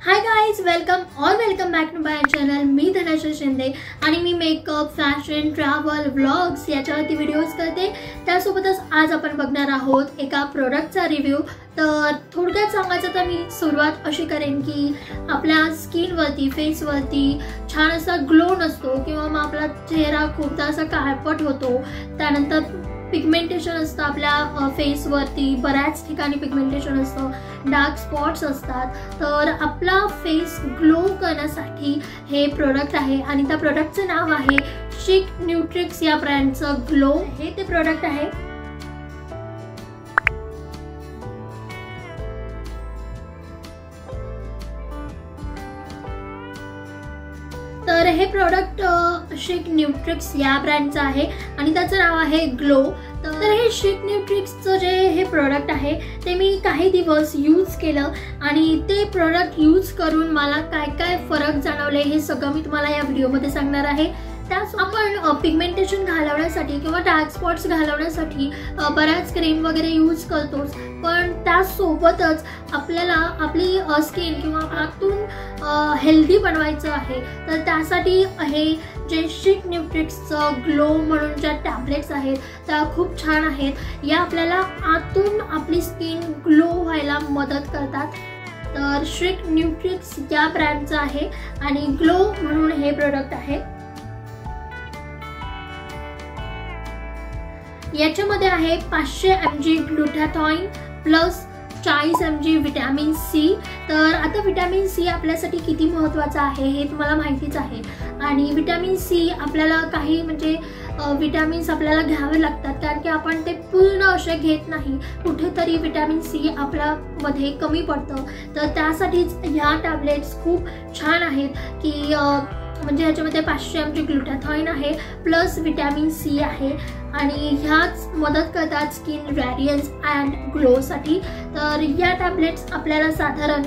High guys, welcome back to my channel. मी धनश्री शिंदे आणि मी मेकअप, फॅशन, ट्रॅव्हल, व्लॉग्स याच्यावरती व्हिडिओज करते। त्यासोबतच आज आपण बघणार आहोत एका प्रोडक्टचा रिव्ह्यू। तर थोडक्यात सांगायचं तर मी सुरुवात अशी करेन की आपल्या स्किनवरती, फेसवरती छान असा ग्लो नसतो किंवा मग आपला चेहरा खूपदा असा काळपट होतो। त्यानंतर पिगमेंटेशन असतं आपल्या फेसवरती, बऱ्याच ठिकाणी पिगमेंटेशन असतं, डार्क स्पॉट्स असतात। तर आपला फेस ग्लो करण्यासाठी हे प्रोडक्ट आहे आणि त्या प्रोडक्टचं नाव आहे शिक न्यूट्रिक्स या ब्रँडचं ग्लो हे ते प्रोडक्ट आहे। तर हे प्रोडक्ट शिक न्यूट्रिक्स या ब्रँडचं आहे आणि त्याचं नाव आहे ग्लो। तर हे शिक न्यूट्रिक्सचं जे हे प्रोडक्ट आहे ते मी काही दिवस यूज केलं आणि ते प्रोडक्ट यूज करून मला काय काय फरक जाणवले हे सगळं मी तुम्हाला या व्हिडिओमध्ये सांगणार आहे। त्याच आपण पिगमेंटेशन घालवण्यासाठी किंवा डार्क स्पॉट्स घालवण्यासाठी बऱ्याच क्रीम वगैरे यूज करतोच, पण त्यासोबतच आपल्याला आपली स्किन किंवा आतून हेल्दी बनवायचं आहे। तर त्यासाठी हे जे शिक न्यूट्रिक्सचं ग्लो म्हणून ज्या टॅबलेट्स आहेत त्या खूप छान आहेत। या आपल्याला आतून आपली स्किन ग्लो व्हायला मदत करतात। तर शिक न्यूट्रिक्स या ब्रँडचं आहे आणि ग्लो म्हणून हे प्रोडक्ट आहे। याच्यामध्ये आहे 500 mg glutathione plus 40 mg vitamin C. तर आता विटॅमिन सी आपल्यासाठी किती महत्त्वाचं आहे हे तुम्हाला माहितीच आहे आणि विटॅमिन सी आपल्याला काही विटॅमिन्स आपल्याला घ्यावे लागतात कारण की आपण ते पूर्ण असे घेत नाही, कुठेतरी विटॅमिन सी आपल्यामध्ये कमी पडतं। तर त्यासाठीच ह्या टॅबलेट्स खूप छान आहेत की म्हणजे ह्याच्यामध्ये 500 mg ग्लुटाथॉइन आहे प्लस विटॅमिन सी आहे आणि ह्याच मदत करतात स्किन रॅडियन्स अँड ग्लोसाठी। तर या टॅबलेट्स आपल्याला साधारण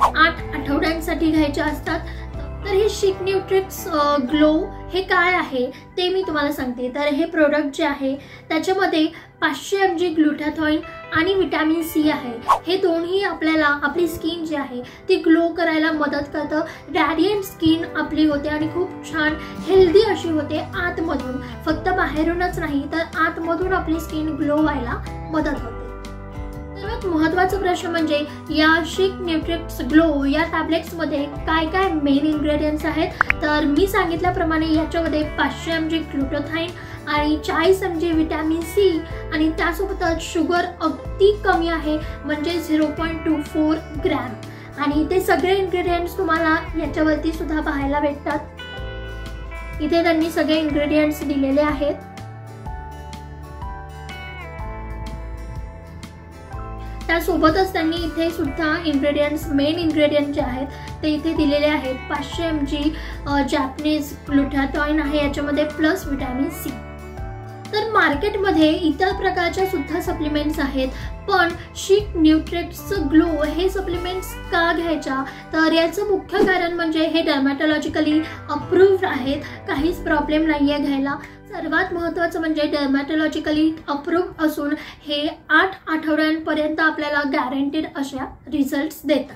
8 आठवड्यांसाठी घ्यायच्या असतात। तर हे शिक न्यूट्रिक्स ग्लो हे काय आहे ते मी तुम्हाला सांगते। तर हे प्रोडक्ट जे आहे त्याच्यामध्ये 500 mg ग्लुटाथॉइन आणि विटॅमिन सी आहे। हे दोन्ही आपल्याला आपली स्किन जी आहे ती ग्लो करायला मदत करतं, रॅडियंट स्किन आपली होते आणि खूप छान हेल्दी अशी होते आतमधून, फक्त बाहेरूनच नाही तर आतमधून आपली स्किन ग्लो व्हायला मदत होते। सर्वात महत्त्वाचा प्रश्न म्हणजे या शिक न्यूट्रिक्स ग्लो या टॅबलेट्समध्ये काय काय मेन इन्ग्रेडियंट्स आहेत। तर मी सांगितल्याप्रमाणे याच्यामध्ये 500 mg ग्लुटाथॉइन आणि 40 mg विटॅमिन सी आणि त्यासोबतच शुगर अगदी कमी आहे म्हणजे 0.24 ग्रॅम आणि ते सगळे इन्ग्रेडियंट्स तुम्हाला याच्यावरती सुद्धा पाहायला भेटतात। इथे त्यांनी सगळे इन्ग्रेडियंट्स दिलेले आहेत। त्यासोबतच त्यांनी इथे सुद्धा मेन इन्ग्रेडियंट जे आहेत ते इथे दिलेले आहेत। 500 mg जॅपनीज ग्लुटाथॉइन आहे याच्यामध्ये प्लस विटॅमिन सी। तर मार्केटमध्ये इतर प्रकारच्या सुद्धा सप्लिमेंट्स आहेत, पण शिक न्यूट्रिक्सचं ग्लो हे सप्लिमेंट्स का घ्यायच्या तर याचं मुख्य कारण म्हणजे हे डर्मॅटॉलॉजिकली अप्रूव्ड आहेत, काहीच प्रॉब्लेम नाही आहे घ्यायला। सर्वात महत्त्वाचं म्हणजे डर्मॅटॉलॉजिकली अप्रूव्ड असून हे 8 आठवड्यांपर्यंत आपल्याला गॅरंटीड अशा रिझल्ट्स देतात।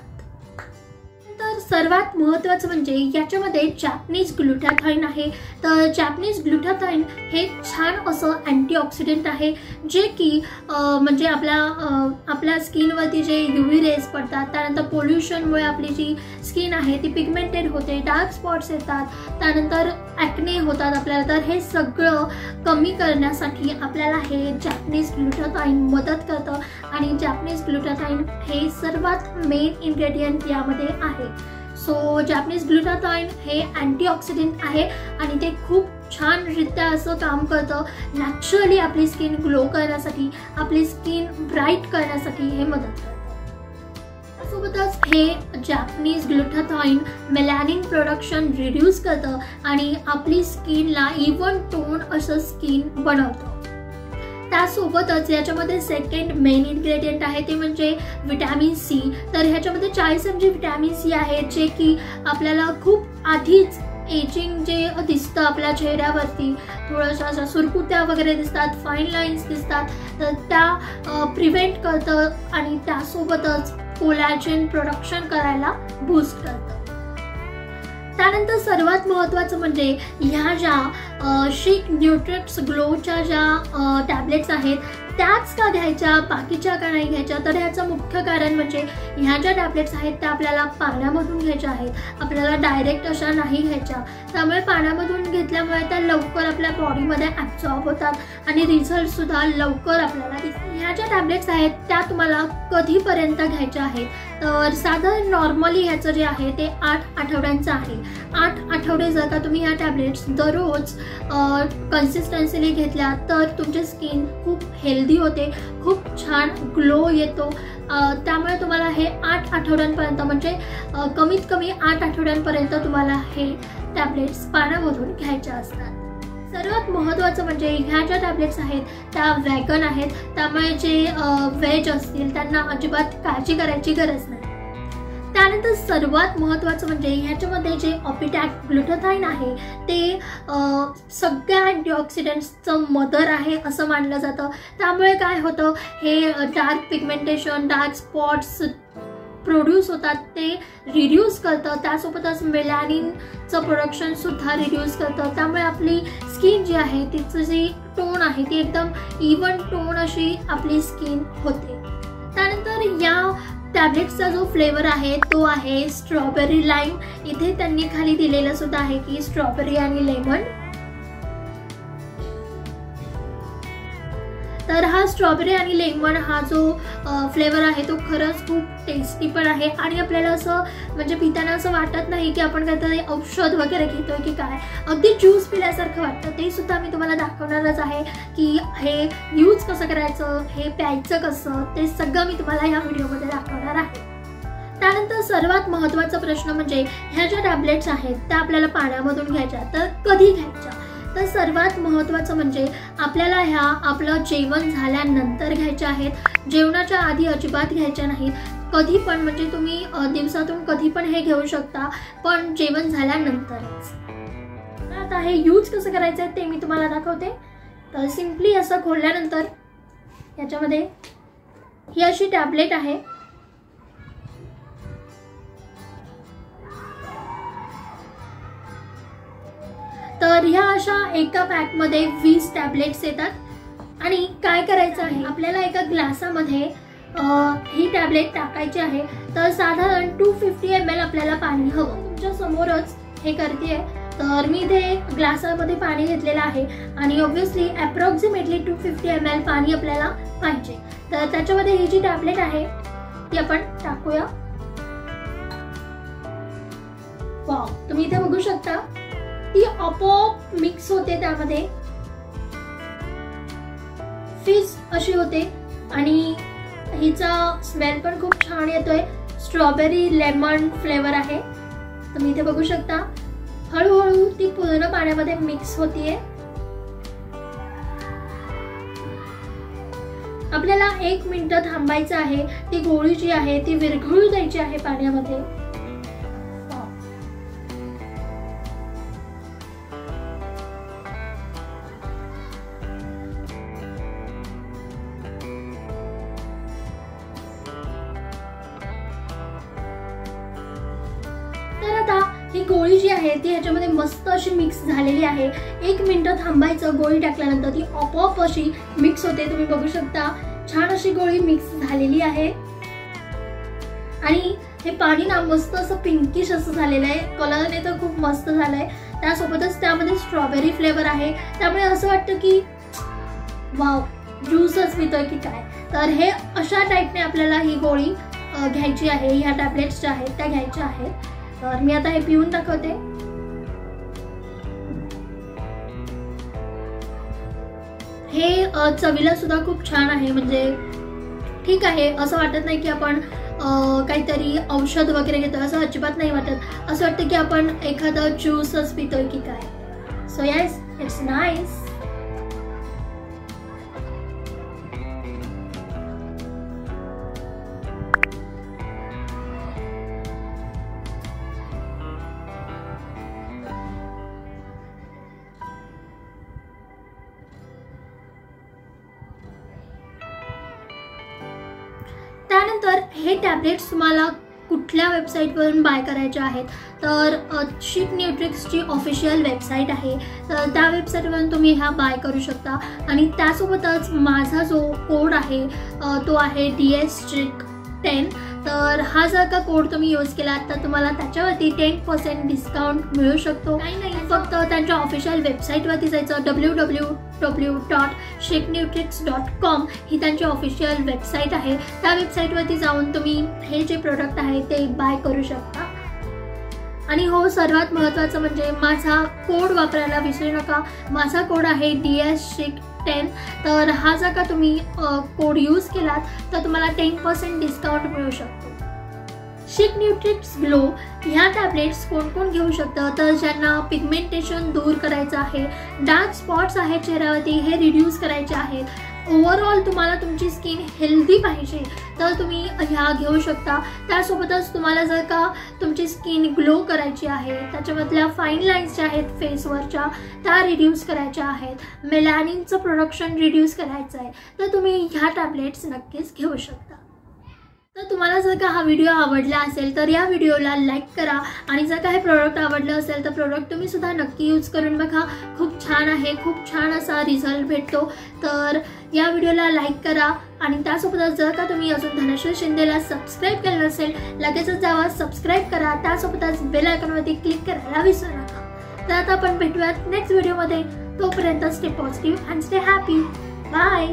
तर सर्वात महत्त्वाचं म्हणजे याच्यामध्ये जॅपनीज ग्लुटाथॉइन आहे। तर जॅपनीज ग्लुटाथॉइन हे छान असं अँटीऑक्सिडंट आहे जे की म्हणजे आपल्या स्किनवरती जे UV रेज पडतात, त्यानंतर पोल्युशनमुळे आपली जी स्किन आहे ती पिगमेंटेड होते, डार्क स्पॉट्स येतात, त्यानंतर ॲक्ने होतात आपल्याला। तर हे सगळं कमी करण्यासाठी आपल्याला हे जॅपनीज ग्लुटाथॉइन मदत करतं आणि जॅपनीज ग्लुटाथॉइन हे सर्वात मेन इन्ग्रेडियंट यामध्ये आहे। सो जॅपनीज ग्लुटाथॉइन हे अँटीऑक्सिडंट आहे आणि ते खूप छानरित्या असं काम करतं, नॅचरली आपली स्किन ग्लो करण्यासाठी, आपली स्किन ब्राईट करण्यासाठी हे मदत करतं। त्यासोबतच हे जॅपनीज ग्लुटाथॉइन मेलॅनिन प्रोडक्शन रिड्यूस करतं आणि आपली स्किनला इव्हन टोन असं स्किन बनवतं। त्यासोबतच याच्यामध्ये सेकंड मेन इन्ग्रेडियंट आहे ते म्हणजे विटॅमिन सी। तर ह्याच्यामध्ये 40 mg विटॅमिन सी आहे जे की आपल्याला खूप आधीच एजिंग जे दिसतं आपल्या चेहऱ्यावरती, थोडंसं अशा सुरकुत्या वगैरे दिसतात, फाईन लाईन्स दिसतात, तर त्या प्रिव्हेंट करतं आणि त्यासोबतच कोलॅजन प्रोडक्शन करायला बूस्ट करतं. त्यानंतर सर्वात महत्त्वाचं म्हणजे ह्या ज्या शिक न्यूट्रिक्स ग्लोच्या ज्या टॅबलेट्स आहेत त्याच का घ्यायच्या, बाकीच्या का नाही घ्यायच्या, तर ह्याचं मुख्य कारण म्हणजे ह्या ज्या टॅबलेट्स आहेत त्या आपल्याला पाण्यामधून घ्यायच्या आहेत, आपल्याला डायरेक्ट अशा नाही घ्यायच्या. त्यामुळे पाण्यामधून घेतल्यामुळे त्या लवकर आपल्या बॉडीमध्ये ॲब्झॉर्ब होतात आणि रिझल्टसुद्धा लवकर आपल्याला दिसतात. ह्या ज्या टॅबलेट्स आहेत त्या तुम्हाला कधीपर्यंत घ्यायच्या आहेत, तर साधारण नॉर्मली ह्याचं जे आहे ते 8 आठवड्यांचं आहे. 8 आठवडे जर का तुम्ही ह्या टॅबलेट्स दररोज कन्सिस्टन्सीली घेतल्या तर तुमची स्किन खूप हेल्दी होते, खूप छान ग्लो येतो. त्यामुळे तुम्हाला हे 8 आठवड्यांपर्यंत म्हणजे कमीत कमी 8 आठवड्यांपर्यंत तुम्हाला हे टॅबलेट्स पाण्यामधून घ्यायच्या असतात. सर्वात महत्त्वाचं म्हणजे ह्या ज्या टॅबलेट्स आहेत त्या व्हेगन आहेत, त्यामुळे जे व्हेज असतील त्यांना अजिबात काळजी करायची गरज नाही. त्यानंतर सर्वात महत्त्वाचं म्हणजे ह्याच्यामध्ये जे ऑपिटॅक ग्लुटाथाईन आहे ते सगळ्या अँटीऑक्सिडंट्सचं मदर आहे असं मानलं जातं. त्यामुळे काय होतं, हे dark pigmentation, dark spots produce होतात ते रिड्यूस करतं. त्यासोबतच मेलॅनिनचं प्रोडक्शनसुद्धा रिड्यूस करतं. त्यामुळे आपली स्किन जी आहे तिचं जी टोन आहे ती एकदम इवन टोन अशी आपली स्किन होते. त्यानंतर या टॅबलेट्सचा जो फ्लेवर आहे तो आहे स्ट्रॉबेरी लाईम. इथे त्यांनी खाली दिलेलं सुद्धा आहे की स्ट्रॉबेरी आणि लेमन. तर हा स्ट्रॉबेरी आणि लेमन हा जो फ्लेवर आहे तो खरंच खूप टेस्टी पण आहे आणि आपल्याला असं म्हणजे पिताना असं वाटत नाही की आपण काहीतरी औषध वगैरे घेतोय की काय, अगदी ज्यूस पिल्यासारखं वाटतं. ते सुद्धा मी तुम्हाला दाखवणारच आहे की हे यूज कसं करायचं, हे प्यायचं कसं, ते सगळं मी तुम्हाला या व्हिडिओमध्ये दाखवणार आहे. त्यानंतर सर्वात महत्त्वाचा प्रश्न म्हणजे ह्या ज्या टॅबलेट्स आहेत त्या आपल्याला पाण्यामधून घ्यायच्या, तर कधी घ्यायच्या. तर सर्वात महत्त्वाचं म्हणजे आपल्याला ह्या आपलं जेवण झाल्यानंतर घ्यायच्या आहेत. जेवणाच्या आधी अजिबात घ्यायच्या नाहीत. कधी पण म्हणजे तुम्ही दिवसातून कधी पण हे घेऊ शकता, पण जेवण झाल्यानंतरच. आता हे यूज कसं करायचं आहे ते मी तुम्हाला दाखवते. तर सिम्पली असं खोलल्यानंतर याच्यामध्ये ही अशी टॅबलेट आहे. तर ह्या अशा एका पॅकमध्ये 20 टॅबलेट्स येतात आणि काय करायचं आहे, आपल्याला एका ग्लासामध्ये ही टॅबलेट टाकायची आहे. तर साधारण 250 ml आपल्याला पाणी हवं. तुमच्या समोरच हे करते. तर मी इथे ग्लासामध्ये पाणी घेतलेलं आहे आणि ऑब्व्हियसली अप्रॉक्सिमेटली 250 ml पाणी आपल्याला पाहिजे. तर त्याच्यामध्ये ही जी टॅबलेट आहे ती आपण टाकूया. वाव, तुम्ही इथे बघू शकता ती आपोआप मिक्स होते, त्यामध्ये फिश अशी होते आणि हिचा स्मेल पण खूप छान येतोय. स्ट्रॉबेरी लेमन फ्लेवर आहे. तुम्ही इथे बघू शकता हळूहळू ती पूर्ण पाण्यामध्ये मिक्स होतीये. आपल्याला 1 मिनिट थांबायचं आहे. ती गोळी जी आहे ती विरघळू द्यायची आहे पाण्यामध्ये. ही गोळी जी आहे ती ह्याच्यामध्ये मस्त अशी मिक्स झालेली आहे. 1 मिनिट थांबायचं. गोळी टाकल्यानंतर ती आपोआप अशी मिक्स होते. तुम्ही बघू शकता छान अशी गोळी मिक्स झालेली आहे आणि हे पाणी ना मस्त असं पिंकिश असं झालेलं आहे. कलरने तर खूप मस्त झालंय. त्यासोबतच त्यामध्ये स्ट्रॉबेरी फ्लेवर आहे. त्यामुळे असं वाटतं की वाव, ज्यूसच पितोय की काय. तर हे अशा टाईपने आपल्याला ही गोळी घ्यायची आहे. ह्या टॅबलेट्स ज्या आहेत त्या घ्यायच्या आहेत. तर मी आता हे पिऊन दाखवते. हे चवीला सुद्धा खूप छान आहे. म्हणजे ठीक आहे, असं वाटत नाही की आपण काहीतरी औषध वगैरे घेतोय, असं अजिबात नाही वाटत. असं वाटतं की आपण एखादं ज्यूसच पितोय की काय. So yes, it's nice. त्यानंतर हे टॅबलेट्स तुम्हाला कुठल्या वेबसाईटवरून बाय करायचे आहेत तर शिक न्यूट्रिक्सची ऑफिशियल वेबसाईट आहे, तर त्या वेबसाईटवरून तुम्ही ह्या बाय करू शकता. आणि त्यासोबतच माझा जो कोड आहे तो आहे DSTRIC10. तर हा जर का कोड तुम्ही यूज केला तर तुम्हाला त्याच्यावरती 10% डिस्काउंट मिळू शकतो. नाही, फक्त त्यांच्या ऑफिशियल वेबसाईटवरती जायचं. www.shiknutrix.com ही त्यांची ऑफिशियल वेबसाईट आहे. त्या वेबसाईटवरती जाऊन तुम्ही हे जे प्रोडक्ट आहे ते बाय करू शकता. आणि हो, सर्वात महत्त्वाचं म्हणजे माझा कोड वापरायला विसरू नका. माझा कोड आहे DSTRIC10. तर हा जर का तुम्ही कोड यूज केलात तर तुम्हाला 10% डिस्काउंट मिळू शकतो. शिक न्यूट्रिक्स ग्लो ह्या टॅबलेट्स कोण कोण घेऊ शकतं तर ज्यांना पिगमेंटेशन दूर करायचं आहे, डार्क स्पॉट्स आहेत चेहऱ्यावरती हे रिड्यूस करायचे आहेत, ओव्हरऑल तुम्हाला तुमची स्किन हेल्दी पाहिजे तर तुम्ही ह्या घेऊ शकता. त्यासोबतच तुम्हाला जर का तुमची स्किन ग्लो करायची आहे, त्याच्यामधल्या फाईन लाईन्स ज्या आहेत फेसवरच्या त्या रिड्यूस करायच्या आहेत, मेलॅनिनचं प्रोडक्शन रिड्यूस करायचं आहे तर तुम्ही ह्या टॅबलेट्स नक्कीच घेऊ शकता. तर तुम्हाला जर का हा व्हिडिओ आवडला असेल तर या व्हिडिओला लाईक करा. आणि जर का हे प्रोडक्ट आवडलं असेल तर प्रोडक्ट तुम्ही सुद्धा नक्की यूज करून बघा. खूप छान आहे, खूप छान असा रिझल्ट भेटतो. तर या व्हिडिओला लाईक करा. आणि त्यासोबतच जर का तुम्ही अजून धनश्री शिंदेला सबस्क्राईब केलं नसेल लगेचच जावा, सबस्क्राईब करा. त्यासोबतच बेल आयकॉनवरती क्लिक करायला विसरू नका. तर आता आपण भेटूयात नेक्स्ट व्हिडिओमध्ये. तोपर्यंत stay positive and stay happy. Bye.